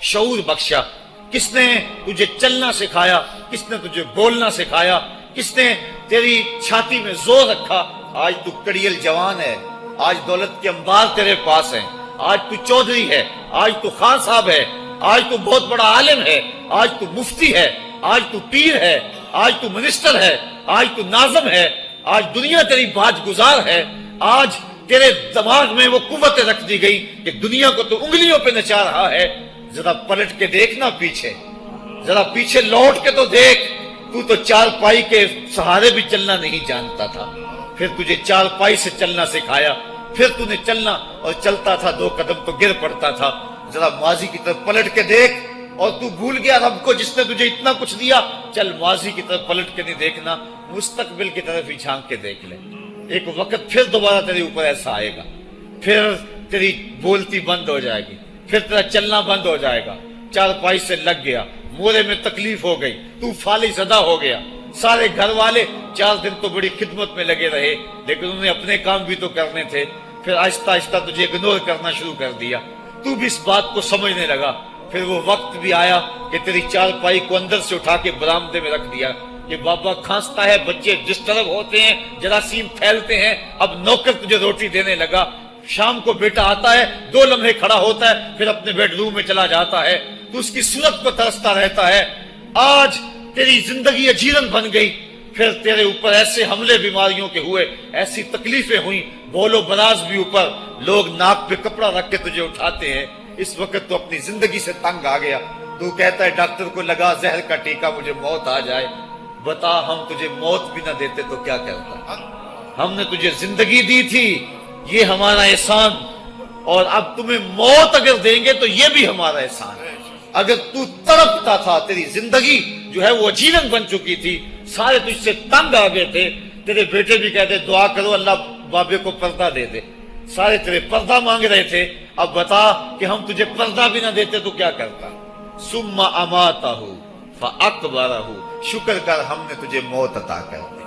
شعور بخشا؟ کس نے تجھے چلنا سکھایا؟ کس نے تجھے بولنا سکھایا؟ کس نے تیری چھاتی میں زور رکھا؟ آج تو کڑیل جوان ہے، آج دولت کے انبار تیرے پاس ہیں، آج تو چودھری ہے، آج تو خان صاحب ہے، آج تو بہت بڑا عالم ہے، آج تو مفتی ہے، آج تو پیر ہے، آج تو منسٹر ہے، آج تو ناظم ہے، آج دنیا تیری باج گزار ہے، آج تیرے دماغ میں وہ قوت رکھ دی گئی کہ دنیا کو تو انگلیوں پہ نچا رہا ہے۔ ذرا پلٹ کے دیکھنا پیچھے، ذرا پیچھے لوٹ کے تو دیکھ، تو چار پائی کے سہارے بھی چلنا نہیں جانتا تھا، پھر تجھے چار پائی سے چلنا سکھایا، پھر تو نے چلنا اور چلتا تھا، دو قدم تو گر پڑتا تھا۔ ذرا ماضی کی طرف پلٹ کے دیکھ، اور تو بھول گیا رب کو جس نے تجھے اتنا کچھ دیا۔ چل ماضی کی طرف پلٹ کے نہیں دیکھنا، مستقبل کی طرف ہی جھانک کے دیکھ لے۔ ایک وقت پھر دوبارہ تیرے اوپر ایسا آئے گا، پھر تیری بولتی بند ہو جائے گی، پھر تیرا چلنا بند ہو جائے گا۔ چار پائی سے لگ گیا، مورے میں تکلیف ہو گئی، تو فالج زدہ ہو گیا۔ سارے گھر والے 4 دن تو بڑی خدمت میں لگے رہے، لیکن انہیں اپنے کام بھی تو کرنے تھے، پھر آہستہ آہستہ تجھے اگنور کرنا شروع کر دیا۔ تو بھی اس بات کو سمجھنے لگا، پھر وہ وقت بھی آیا کہ تیری چار پائی کو اندر سے اٹھا کے برآمدے میں رکھ دیا کہ بابا کھانستا ہے، بچے ڈسٹرب ہوتے ہیں، جراثیم پھیلتے ہیں، اب نوکر تجھے روٹی دینے لگا۔ شام کو بیٹا آتا ہے، 2 لمحے کھڑا ہوتا ہے، پھر اپنے بیڈ روم میں چلا جاتا ہے، تو اس کی صورت کو ترستا رہتا ہے۔ آج تیری زندگی اجیرن بن گئی، پھر تیرے اوپر ایسے حملے بیماریوں کے ہوئے، ایسی تکلیفیں ہوئیں، بول و براز بھی اوپر، لوگ ناک پہ کپڑا رکھ کے تجھے اٹھاتے ہیں۔ اس وقت تو اپنی زندگی سے تنگ آ گیا، تو کہتا ہے ڈاکٹر کو لگا زہر کا ٹیکہ، مجھے موت آ جائے۔ بتا ہم تجھے موت بھی نہ دیتے تو کیا کرتا؟ ہم نے تجھے زندگی دی تھی، یہ ہمارا احسان، اور اب تمہیں موت اگر دیں گے تو یہ بھی ہمارا احسان ہے۔ اگر تو تڑپتا تھا، تیری زندگی جو ہے وہ اجیرن بن چکی تھی، سارے تجھ سے تنگ آ گئے تھے، تیرے بیٹے بھی کہتے دعا کرو اللہ بابے کو پردہ دے دے، سارے تیرے پردہ مانگ رہے تھے، اب بتا کہ ہم تجھے پردہ بھی نہ دیتے تو کیا کرتا؟ ثم اماتہ فاقبرہ، شکر کر ہم نے تجھے موت عطا کر دی،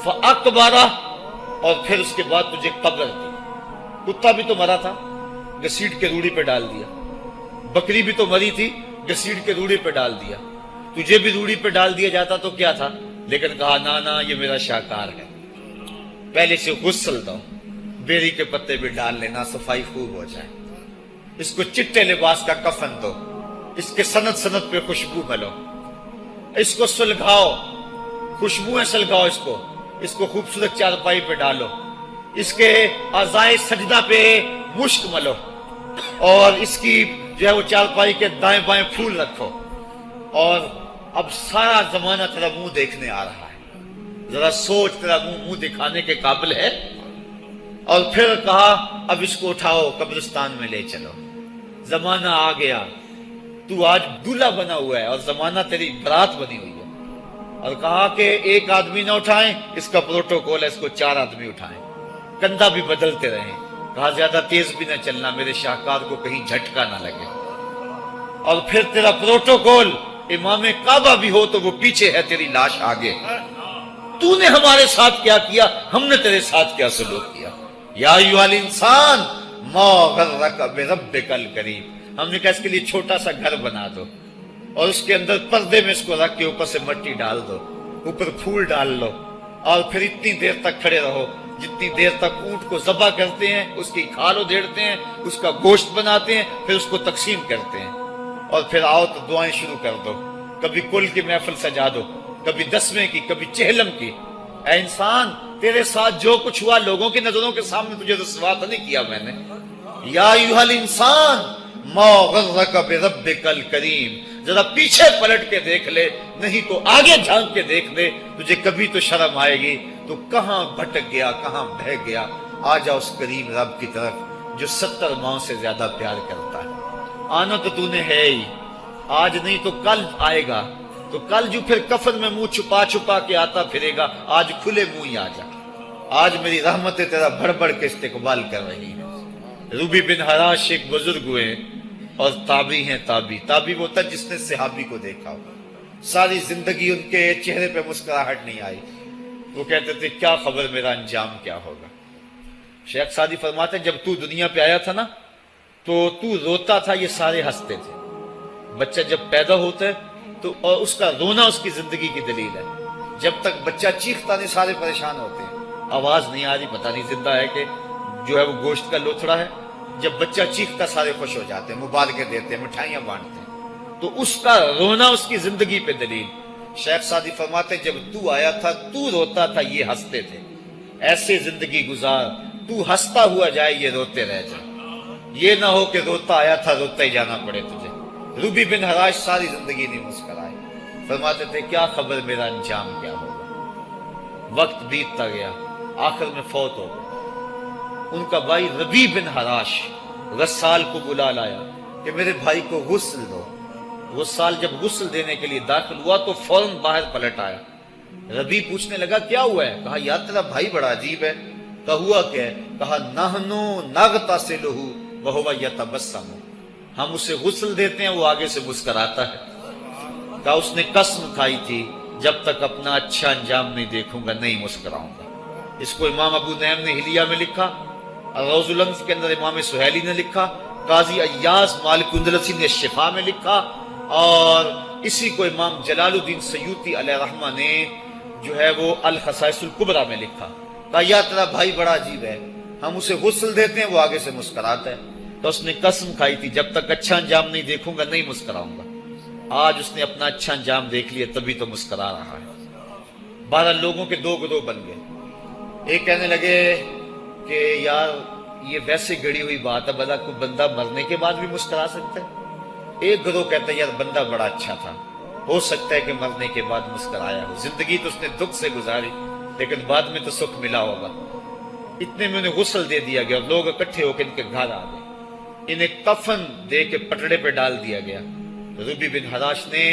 فاقبرہ، اور پھر اس کے بعد تجھے قبر دی۔ کتا بھی تو مرا تھا، گھسیٹ کے روڑی پہ ڈال دیا، بکری بھی تو مری تھی، گھسیٹ کے روڑی پہ ڈال دیا، تجھے بھی روڑی پہ ڈال دیا جاتا تو کیا تھا؟ لیکن کہا نا یہ میرا شاہکار ہے، پہلے سے غسل دو، بیری کے پتے بھی ڈال لینا، صفائی خوب ہو جائے، اس کو چٹے لباس کا کفن دو، اس کے سند سند پہ خوشبو ملو، اس کو سلگھاؤ، خوشبوئیں سلگھاؤ، اس کو خوبصورت چارپائی پہ ڈالو، اس کے اعضائے سجدہ پہ مشک ملو، اور اس کی جو ہے وہ چارپائی کے دائیں بائیں پھول رکھو، اور اب سارا زمانہ تیرا منہ دیکھنے آ رہا ہے، ذرا سوچ تیرا منہ دکھانے کے قابل ہے؟ اور پھر کہا اب اس کو اٹھاؤ قبرستان میں لے چلو، زمانہ آ گیا، تو آج دولہا بنا ہوا ہے اور زمانہ تیری برات بنی ہوئی ہے، اور کہا کہ ایک آدمی نہ اٹھائیں، اس کا پروٹوکول ہے، اس کو 4 آدمی اٹھائیں، کندھا بھی بدلتے رہیں، کہا زیادہ تیز بھی نہ چلنا، میرے شاہکار کو کہیں جھٹکا نہ لگے، اور پھر تیرا پروٹوکول امام کعبہ بھی ہو تو وہ پیچھے ہے، تیری لاش آگے۔ تو نے ہمارے ساتھ کیا کیا، ہم نے تیرے ساتھ کیا سلوک کیا؟ یا ایھا الانسان ما غرک بربک الکریم، ہم نے کہا اس کے لیے چھوٹا سا گھر بنا دو، اور اس کے اندر پردے میں اس کو رکھ کے اوپر سے مٹی ڈال دو، اوپر پھول ڈال لو، اور پھر اتنی دیر تک کھڑے رہو جتنی دیر تک اونٹ کو ذبح کرتے ہیں، اس کی کھال ادھیڑتے ہیں، اس کا گوشت بناتے ہیں، پھر اس کو تقسیم کرتے ہیں، اور پھر آؤ تو دعائیں شروع کر دو، کبھی کل کی محفل سجا دو، کبھی 10ویں کی، کبھی چہلم کی۔ اے انسان، تیرے ساتھ جو کچھ ہوا لوگوں کی نظروں کے سامنے تجھے رسوا تو نہیں کیا میں نے؟ یا ایھا الانسان ما غرک بربک الکریم، ذرا پیچھے پلٹ کے دیکھ لے، نہیں تو آگے جھانک کے دیکھ لے، تجھے کبھی تو شرم آئے گی، تو کہاں بھٹک گیا، کہاں بہہ گیا۔ آ جا اس کریم رب کی طرف جو 70 ماؤں سے زیادہ پیار کرتا ہے۔ آنا تو نے ہے ہی، آج نہیں تو کل آئے گا، تو کل جو پھر کفن میں منہ چھپا چھپا کے آتا پھرے گا، آج کھلے منہ ہی آ جا۔ آج میری رحمتیں تیرا بڑھ بڑھ کے استقبال کر رہی ہیں۔ روبی بن حراش ایک بزرگ ہوئے اور تابعی ہیں، تابعی وہ تھا جس نے صحابی کو دیکھا ہو، ساری زندگی ان کے چہرے پہ مسکراہٹ نہیں آئی، وہ کہتے تھے کیا خبر میرا انجام کیا ہوگا۔ شیخ سعدی فرماتے ہیں جب تو دنیا پہ آیا تھا نا تو روتا تھا، یہ سارے ہنستے تھے، بچہ جب پیدا ہوتا ہے تو اور اس کا رونا اس کی زندگی کی دلیل ہے. جب تک بچہ چیختا نہیں سارے پریشان ہوتے ہیں، آواز نہیں آ رہی، پتہ نہیں زندہ ہے کہ جو ہے وہ گوشت کا لوتھڑا ہے. جب بچہ چیختا سارے خوش ہو جاتے ہیں، مبارکیں دیتے ہیں، مٹھائیاں بانٹتے ہیں. تو اس کا رونا اس کی زندگی پہ دلیل. شیخ سعدی فرماتے جب تو آیا تھا تو روتا تھا، یہ ہنستے تھے. ایسے زندگی گزار تو ہنستا ہوا جائے، یہ روتے رہ جائے. یہ نہ ہو کہ روتا آیا تھا روتا ہی جانا پڑے تجھے. روبی بن حراش ساری زندگی نہیں مسکرائے. فرماتے تھے کیا خبر میرا انجام کیا ہوگا. وقت بیتتا گیا، آخر میں فوت ہو گئے. ان کا بھائی ربی بن حراش غسال کو بلا لایا کہ میرے بھائی کو غسل دو. غسال جب غسل دینے کے لیے داخل ہوا تو فوراً باہر پلٹ آیا. ربی پوچھنے لگا کیا ہوا ہے. کہا یار تیرا بھائی بڑا عجیب ہے. کہا ہوا کیا ہے. کہا نحنو نغتسلہ وہو یتبسم، ہم اسے غسل دیتے ہیں وہ آگے سے مسکراتا ہے. کہا اس نے قسم کھائی تھی جب تک اپنا اچھا انجام نہیں دیکھوں گا نہیں مسکراؤں گا. اس کو امام ابو نعیم نے حلیہ میں لکھا، روز الانف کے اندر امام سہیلی نے لکھا، قاضی ایاز مالک اندلسی نے شفا میں لکھا، اور اسی کو امام جلال الدین سیوطی علیہ رحمہ نے جو ہے وہ الخصائص الکبریٰ میں لکھا. کہا یا تیرا بھائی بڑا عجیب ہے، ہم اسے غسل دیتے ہیں وہ آگے سے مسکراتا ہے. تو اس نے قسم کھائی تھی جب تک اچھا انجام نہیں دیکھوں گا نہیں مسکراؤں گا. آج اس نے اپنا اچھا انجام دیکھ لیا تبھی تو مسکرا رہا ہے. 12 لوگوں کے 2 گروہ بن گئے. ایک کہنے لگے کہ یار یہ ویسے گڑی ہوئی بات ہے، بلا کوئی بندہ مرنے کے بعد بھی مسکرا سکتا ہے. ایک گروہ کہتا ہے یار بندہ بڑا اچھا تھا، ہو سکتا ہے کہ مرنے کے بعد مسکرایا ہو. زندگی تو اس نے دکھ سے گزاری لیکن بعد میں تو سکھ ملا ہوگا. اتنے میں انہیں غسل دے دیا گیا اور لوگ اکٹھے ہو کے ان کے گھر آ گئے. انہیں کفن دے کے پٹڑے پہ ڈال دیا گیا. ربی بن حراش نے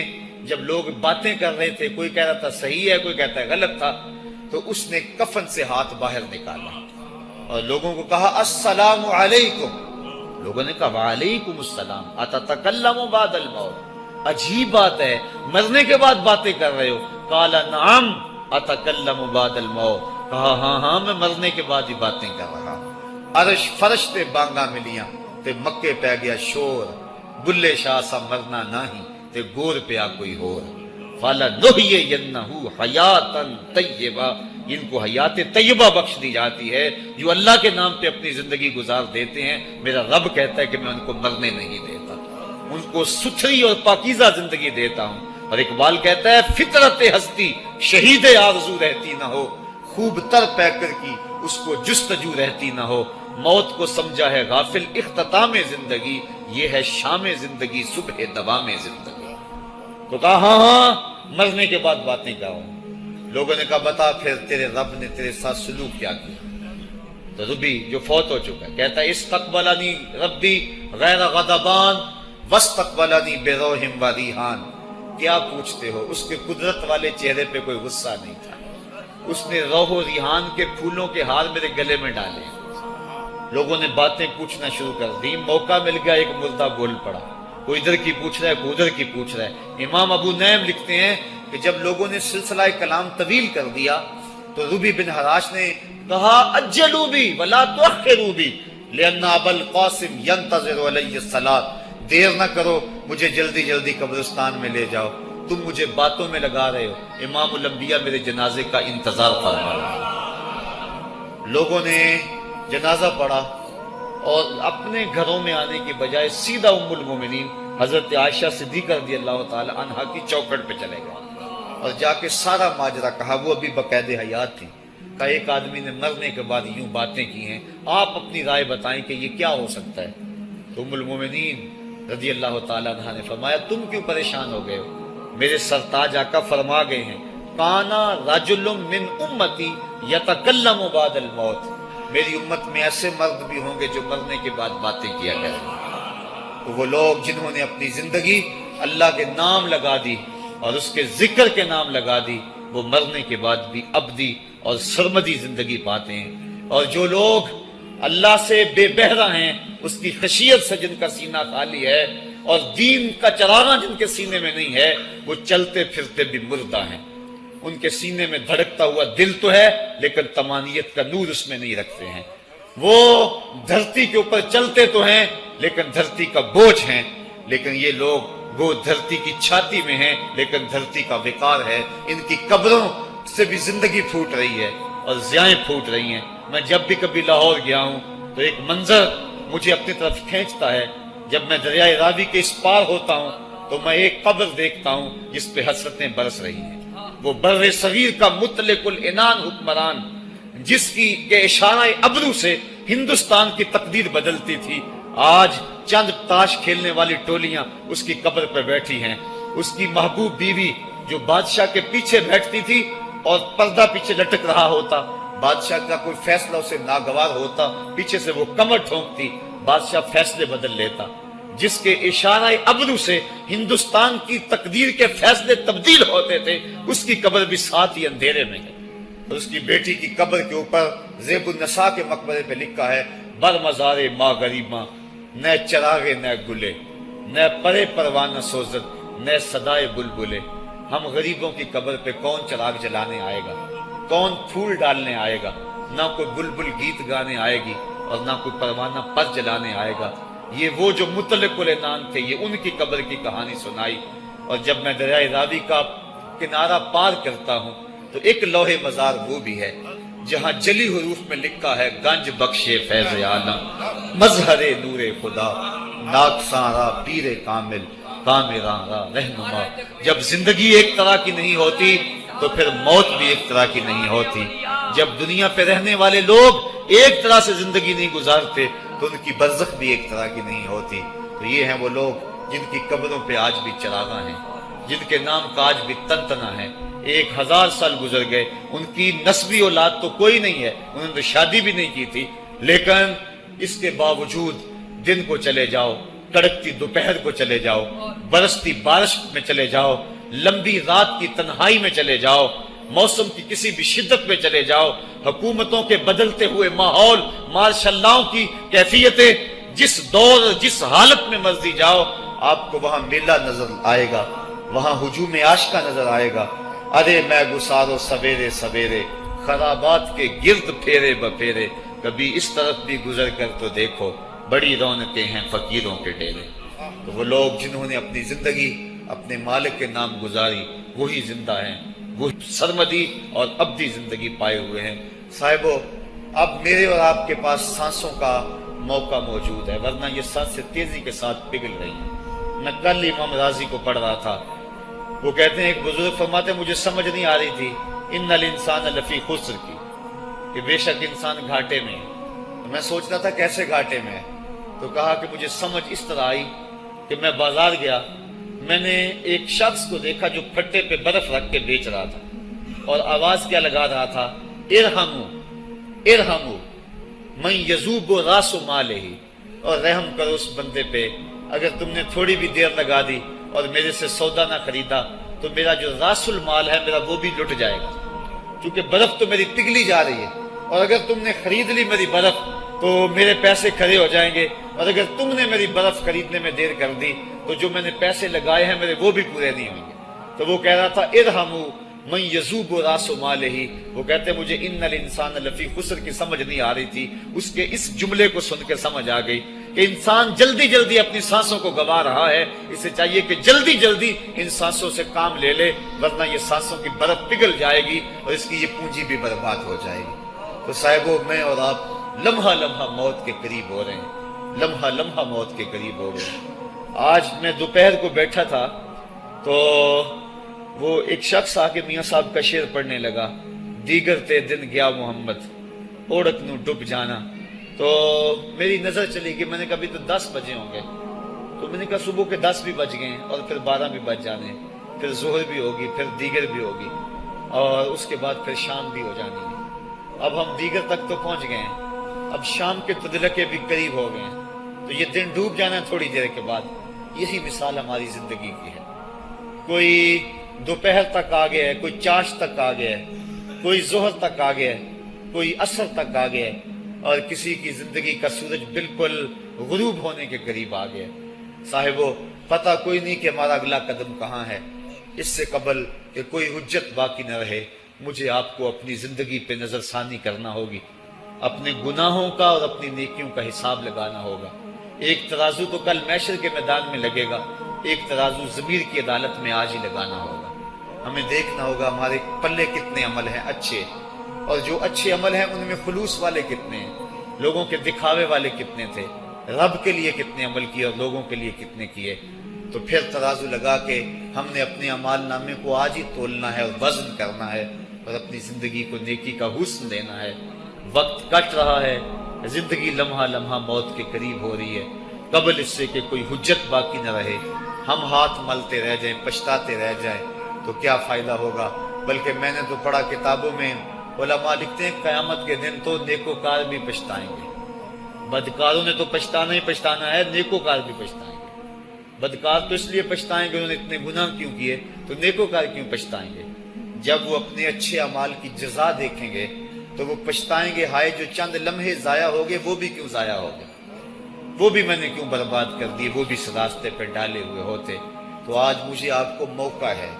جب لوگ باتیں کر رہے تھے، کوئی کہہ رہا تھا صحیح ہے کوئی کہتا ہے غلط تھا، تو اس نے کفن سے ہاتھ باہر نکالا اور لوگوں کو کہا السلام علیکم. لوگوں نے کہا وعلیکم السلام اتتکلم بعد الموت. عجیب بات ہے، مرنے کے بعد باتیں کر رہے ہو. قال نعم اتکلم بعد الموت. کہا ہاں ہاں میں مرنے کے بعد ہی باتیں کر رہا ہوں. عرش فرش تے بانگا ملیاں تے مکے پہ گیا شور. بلے شاہ سا مرنا نہیں تے گور پہ آ کوئی ہور. فَلَنُحْيِيَنَّهُ حَيَاتًا طَيِّبَةً، ان کو حیات طیبہ بخش دی جاتی ہے جو اللہ کے نام پہ اپنی زندگی گزار دیتے ہیں. میرا رب کہتا ہے کہ میں ان کو مرنے نہیں دیتا، ان کو ستھری اور پاکیزہ زندگی دیتا ہوں. اور اقبال کہتا ہے فطرت ہستی شہید آرزو رہتی نہ ہو، خوب تر پیکر کی اس کو جستجو رہتی نہ ہو. موت کو سمجھا ہے غافل اختتام زندگی، یہ ہے شام زندگی صبح دوام زندگی. تو کہا ہاں ہاں مرنے کے بعد باتیں کروں. لوگوں نے کہا بتا پھر تیرے رب نے تیرے ساتھ سلوک کیا کیا. تو ربی جو فوت ہو چکا ہے کہتا ہے استقبلنی ربی غیر غضبان واستقبلنی بروح و ریحان. کیا پوچھتے ہو، اس کے قدرت والے چہرے پہ کوئی غصہ نہیں تھا. اس نے روح و ریحان کے پھولوں کے ہار میرے گلے میں ڈالے. لوگوں نے باتیں پوچھنا شروع کر دی. موقع مل گیا ایک مردہ بول پڑا، کوئی ادھر کی پوچھ رہا ہے کوئی ادھر کی پوچھ رہا ہے. امام ابو نعیم لکھتے ہیں کہ جب لوگوں نے سلسلہ کلام طویل کر دیا تو ربی بن حراش نے کہا اجلوا بی ولا تؤخروا بی لان ابا القاسم ينتظر علی الصلاۃ. دیر نہ کرو، مجھے جلدی جلدی قبرستان میں لے جاؤ، تم مجھے باتوں میں لگا رہے ہو. امام الانبیاء میرے جنازے کا انتظار فرما رہے ہیں. لوگوں نے جنازہ پڑھا اور اپنے گھروں میں آنے کی بجائے سیدھا ام المومنین حضرت عائشہ صدیقہ رضی اللہ تعالی عنہا کی چوکھٹ پہ چلے گئے اور جا کے سارا ماجرا کہا. وہ ابھی باقاعد حیات تھی. کہ ایک آدمی نے مرنے کے بعد یوں باتیں کی ہیں، آپ اپنی رائے بتائیں کہ یہ کیا ہو سکتا ہے. تو ام المومنین رضی اللہ تعالی عنہا نے فرمایا تم کیوں پریشان ہو گئے ہو، میرے سرتاج آقا فرما گئے ہیں کانا رجل من امتی یتکلم بعد الموت. میری امت میں ایسے مرد بھی ہوں گے جو مرنے کے بعد باتیں کیا کریں. تو وہ لوگ جنہوں نے اپنی زندگی اللہ کے نام لگا دی اور اس کے ذکر کے نام لگا دی، وہ مرنے کے بعد بھی ابدی اور سرمدی زندگی پاتے ہیں. اور جو لوگ اللہ سے بے بہرہ ہیں، اس کی خشیت سے جن کا سینہ خالی ہے اور دین کا چراغاں جن کے سینے میں نہیں ہے، وہ چلتے پھرتے بھی مردہ ہیں. ان کے سینے میں دھڑکتا ہوا دل تو ہے لیکن تمانیت کا نور اس میں نہیں رکھتے ہیں. وہ دھرتی کے اوپر چلتے تو ہیں لیکن دھرتی کا بوجھ ہیں. لیکن یہ لوگ وہ دھرتی کی چھاتی میں ہیں لیکن دھرتی کا وقار ہے. ان کی قبروں سے بھی زندگی پھوٹ رہی ہے اور ضیائیں پھوٹ رہی ہیں. میں جب بھی کبھی لاہور گیا ہوں تو ایک منظر مجھے اپنی طرف کھینچتا ہے. جب میں دریائے راوی کے اس پار ہوتا ہوں تو میں ایک قبر دیکھتا ہوں جس پہ حسرتیں برس رہی ہیں. وہ بر صغیر کا مطلق العنان حکمران جس کی کے اشارہ ابرو سے ہندوستان کی تقدیر بدلتی تھی، آج چند تاش کھیلنے والی ٹولیاں اس کی قبر پہ بیٹھی ہیں. اس کی محبوب بیوی جو بادشاہ کے پیچھے بیٹھتی تھی اور پردہ پیچھے لٹک رہا ہوتا، بادشاہ کا کوئی فیصلہ اسے ناگوار ہوتا، پیچھے سے وہ کمر ٹھونکتی، بادشاہ فیصلے بدل لیتا. جس کے اشارہ ابرو سے ہندوستان کی تقدیر کے فیصلے تبدیل ہوتے تھے، اس کی قبر بھی ساتھ ہی اندھیرے میں ہے. اور اس کی بیٹی کی قبر کے اوپر زیب النساء کے مقبرے پہ لکھا ہے: بر مزار ماں غریباں، نہ چراغے نہ گلے، نہ پرے پروانہ سوزد، نہ صدائے بلبلے. ہم غریبوں کی قبر پہ کون چراغ جلانے آئے گا، کون پھول ڈالنے آئے گا؟ نہ کوئی بلبل گیت گانے آئے گی اور نہ کوئی پروانہ پر جلانے آئے گا. یہ وہ جو مطلق العنان تھے، یہ ان کی قبر کی کہانی سنائی. اور جب میں دریائے راوی کا کنارہ پار کرتا ہوں تو ایک لوح مزار وہ بھی ہے جہاں جلی حروف میں لکھا ہے: گنج بخشے فیض عالم، مظہر نور خدا، ناکساں پیر کامل، کامراں را رہنما. جب زندگی ایک طرح کی نہیں ہوتی تو پھر موت بھی ایک طرح کی نہیں ہوتی. جب دنیا پہ رہنے والے لوگ ایک طرح سے زندگی نہیں گزارتے تو ان کی برزخ بھی ایک طرح کی نہیں ہوتی. تو یہ ہیں وہ لوگ جن کی قبروں پہ آج بھی چراغاں ہیں، جن کے نام کا آج بھی تنتنا ہے. 1000 سال گزر گئے، ان کی نسبی اولاد تو کوئی نہیں ہے، انہوں نے تو شادی بھی نہیں کی تھی، لیکن اس کے باوجود دن کو چلے جاؤ، کڑکتی دوپہر کو چلے جاؤ، برستی بارش میں چلے جاؤ، لمبی رات کی تنہائی میں چلے جاؤ، موسم کی کسی بھی شدت میں چلے جاؤ، حکومتوں کے بدلتے ہوئے ماحول، مارشل لاؤ کی کیفیتیں، جس دور جس حالت میں مرضی جاؤ، آپ کو وہاں میلہ نظر آئے گا، وہاں ہجوم عاشقہ نظر آئے گا. ارے میں گسارو سویرے سویرے، خرابات کے گرد پھیرے بپھیرے، کبھی اس طرف بھی گزر کر تو دیکھو، بڑی رونقیں ہیں فقیروں کے ڈیرے. تو وہ لوگ جنہوں نے اپنی زندگی اپنے مالک کے نام گزاری، وہی زندہ ہیں، وہی سرمدی اور ابدی زندگی پائے ہوئے ہیں. صاحبو، اب میرے اور آپ کے پاس سانسوں کا موقع موجود ہے، ورنہ یہ سانسیں تیزی کے ساتھ پگھل رہی ہیں. میں کل امام راضی کو پڑھ رہا تھا، وہ کہتے ہیں ایک بزرگ فرماتے ہیں مجھے سمجھ نہیں آ رہی تھی ان الانسان لفی خسر کی، کہ بے شک انسان گھاٹے میں ہے. تو میں سوچ رہا تھا کیسے گھاٹے میں ہے، تو کہا کہ مجھے سمجھ اس طرح آئی کہ میں بازار گیا، میں نے ایک شخص کو دیکھا جو پھٹے پہ برف رکھ کے بیچ رہا تھا اور آواز کیا لگا رہا تھا: ارحمو ارحمو من یذوب راس مالہ، اور رحم کرو اس بندے پہ، اگر تم نے تھوڑی بھی دیر لگا دی اور میرے سے سودا نہ خریدا تو میرا جو راس المال ہے میرا وہ بھی لٹ جائے گا، کیونکہ برف تو میری پگھلی جا رہی ہے، اور اگر تم نے خرید لی میری برف تو میرے پیسے کھڑے ہو جائیں گے، اور اگر تم نے میری برف خریدنے میں دیر کر دی تو جو میں نے پیسے لگائے ہیں میرے وہ بھی پورے نہیں ہوں گے. تو وہ کہہ رہا تھا ارحمو من یذوب راس مالہ. وہ کہتے ہیں مجھے ان الانسان لفی خسر کی سمجھ نہیں آ رہی تھی، اس کے اس جملے کو سن کے سمجھ آ گئی کہ انسان جلدی جلدی اپنی سانسوں کو گوا رہا ہے، اسے چاہیے کہ جلدی جلدی ان سانسوں سے کام لے لے، ورنہ یہ سانسوں کی برف پگھل جائے گی اور اس کی یہ پونجی بھی برباد ہو جائے گی. تو صاحبو، میں اور آپ لمحہ لمحہ موت کے قریب ہو رہے ہیں، لمحہ لمحہ موت کے قریب ہو رہے ہیں. آج میں دوپہر کو بیٹھا تھا تو وہ ایک شخص آ کے میاں صاحب کا شعر پڑھنے لگا: دیگر تے دن گیا محمد، اوڑک نو ڈب جانا. تو میری نظر چلی گئی، میں نے کہا ابھی تو 10 بجے ہوں گے، تو میں نے کہا صبح کے 10 بھی بج گئے ہیں اور پھر 12 بھی بج جانے، پھر ظہر بھی ہوگی، پھر دیگر بھی ہوگی، اور اس کے بعد پھر شام بھی ہو جانی ہے. اب ہم دیگر تک تو پہنچ گئے ہیں، اب شام کے تدلکے بھی قریب ہو گئے ہیں، تو یہ دن ڈوب جانا ہے تھوڑی دیر کے بعد. یہی مثال ہماری زندگی کی ہے. کوئی دوپہر تک آ گیا ہے، کوئی چاش تک آ گیا ہے، کوئی ظہر تک آ گیا ہے، کوئی عصر تک آ گیا ہے، اور کسی کی زندگی کا سورج بالکل غروب ہونے کے قریب آ گیا. صاحبو، پتہ کوئی نہیں کہ ہمارا اگلا قدم کہاں ہے. اس سے قبل کہ کوئی حجت باقی نہ رہے، مجھے آپ کو اپنی زندگی پہ نظر ثانی کرنا ہوگی، اپنے گناہوں کا اور اپنی نیکیوں کا حساب لگانا ہوگا. ایک ترازو تو کل محشر کے میدان میں لگے گا، ایک ترازو ضمیر کی عدالت میں آج ہی لگانا ہوگا. ہمیں دیکھنا ہوگا ہمارے پلے کتنے عمل ہیں اچھے، اور جو اچھے عمل ہیں ان میں خلوص والے کتنے ہیں، لوگوں کے دکھاوے والے کتنے تھے، رب کے لیے کتنے عمل کیے اور لوگوں کے لیے کتنے کیے. تو پھر ترازو لگا کے ہم نے اپنے اعمال نامے کو آج ہی تولنا ہے اور وزن کرنا ہے اور اپنی زندگی کو نیکی کا حسن دینا ہے. وقت کٹ رہا ہے، زندگی لمحہ لمحہ موت کے قریب ہو رہی ہے. قبل اس سے کہ کوئی حجت باقی نہ رہے ہم ہاتھ ملتے رہ جائیں، پچھتاتے رہ جائیں تو کیا فائدہ ہوگا. بلکہ میں نے تو پڑھا کتابوں میں، علماء لکھتے ہیں قیامت کے دن تو نیکوکار بھی پچھتائیں گے. بدکاروں نے تو پچھتانا ہی پچھتانا ہے، نیکوکار بھی پچھتائیں گے. بدکار تو اس لیے پچھتائیں گے انہوں نے اتنے گناہ کیوں کیے، تو نیکوکار کیوں پچھتائیں گے؟ جب وہ اپنے اچھے اعمال کی جزا دیکھیں گے تو وہ پچھتائیں گے، ہائے جو چند لمحے ضائع ہو گئے وہ بھی کیوں ضائع ہو گئے، وہ بھی میں نے کیوں برباد کر دیے، وہ بھی اس راستے پہ ڈالے ہوئے ہوتے. تو آج مجھے آپ کو موقع ہے،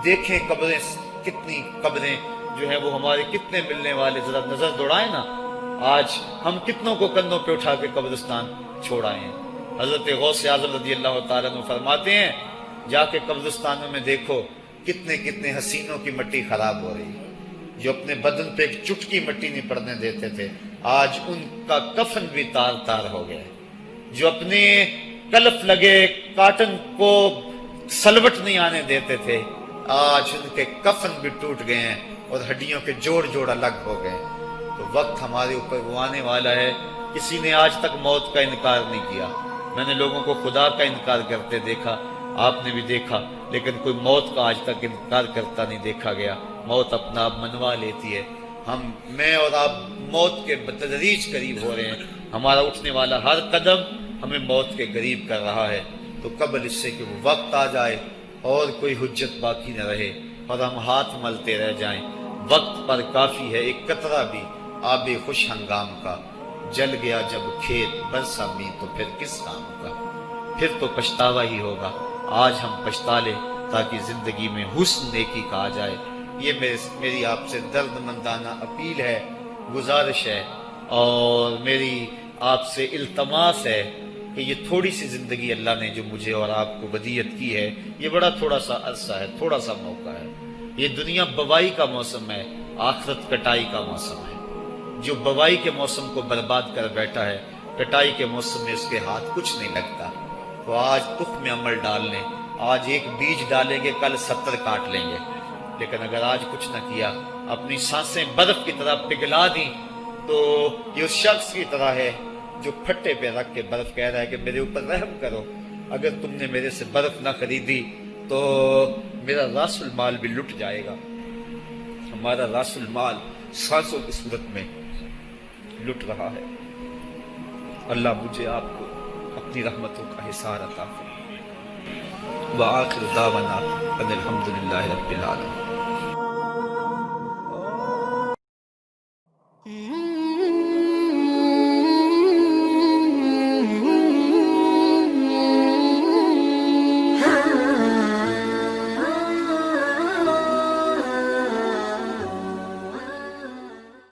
دیکھیں قبریں کتنی، قبریں جو ہیں وہ ہمارے کتنے ملنے والے، ذرا نظر دوڑائیں نا. آج ہم کتنوں کو کندھوں پہ اٹھا کے قبرستان چھوڑ آئے ہیں. حضرت غوث اعظم رضی اللہ تعالیٰ عنہ فرماتے ہیں جا کے قبرستانوں میں دیکھو کتنے کتنے حسینوں کی مٹی خراب ہو رہی ہے، جو اپنے بدن پہ ایک چٹکی مٹی نہیں پڑنے دیتے تھے آج ان کا کفن بھی تار تار ہو گیا. جو اپنے کلف لگے کاٹن کو سلوٹ نہیں آنے دیتے تھے آج ان کے کفن بھی ٹوٹ گئے ہیں اور ہڈیوں کے جوڑ جوڑ الگ ہو گئے. تو وقت ہمارے اوپر وہ آنے والا ہے. کسی نے آج تک موت کا انکار نہیں کیا. میں نے لوگوں کو خدا کا انکار کرتے دیکھا، آپ نے بھی دیکھا، لیکن کوئی موت کا آج تک انکار کرتا نہیں دیکھا گیا. موت اپنا آپ منوا لیتی ہے. میں اور آپ موت کے بتدریج قریب ہو رہے ہیں. ہمارا اٹھنے والا ہر قدم ہمیں موت کے قریب کر رہا ہے. تو قبل اس سے کہ وہ وقت آ جائے اور کوئی حجت باقی نہ رہے اور ہم ہاتھ ملتے رہ جائیں. وقت پر کافی ہے ایک قطرہ بھی آب خوش ہنگام کا. جل گیا جب کھیت برسا می تو پھر کس کام کا، پھر تو پچھتاوا ہی ہوگا. آج ہم پچھتا لیں تاکہ زندگی میں حسن نیکی کا آ جائے. یہ میری آپ سے درد مندانہ اپیل ہے، گزارش ہے، اور میری آپ سے التماس ہے کہ یہ تھوڑی سی زندگی اللہ نے جو مجھے اور آپ کو ودیعت کی ہے، یہ بڑا تھوڑا سا عرصہ ہے، تھوڑا سا موقع ہے. یہ دنیا بوائی کا موسم ہے، آخرت کٹائی کا موسم ہے. جو بوائی کے موسم کو برباد کر بیٹھا ہے کٹائی کے موسم میں اس کے ہاتھ کچھ نہیں لگتا. تو آج تخم عمل ڈال لیں. آج ایک بیج ڈالیں گے کل 70 کاٹ لیں گے. لیکن اگر آج کچھ نہ کیا، اپنی سانسیں برف کی طرح پگھلا دیں، تو یہ اس شخص کی طرح ہے جو پھٹے پہ رکھ کے برف کہہ رہا ہے کہ میرے اوپر رحم کرو. اگر تم نے میرے سے برف نہ خریدی تو میرا راس المال بھی لٹ جائے گا. ہمارا راس المال سانسوں کی صورت میں لٹ رہا ہے. اللہ مجھے آپ کو اپنی رحمتوں کا حصار عطا فرمائے. وآخر دعوانا ان الحمد للہ رب العالمین.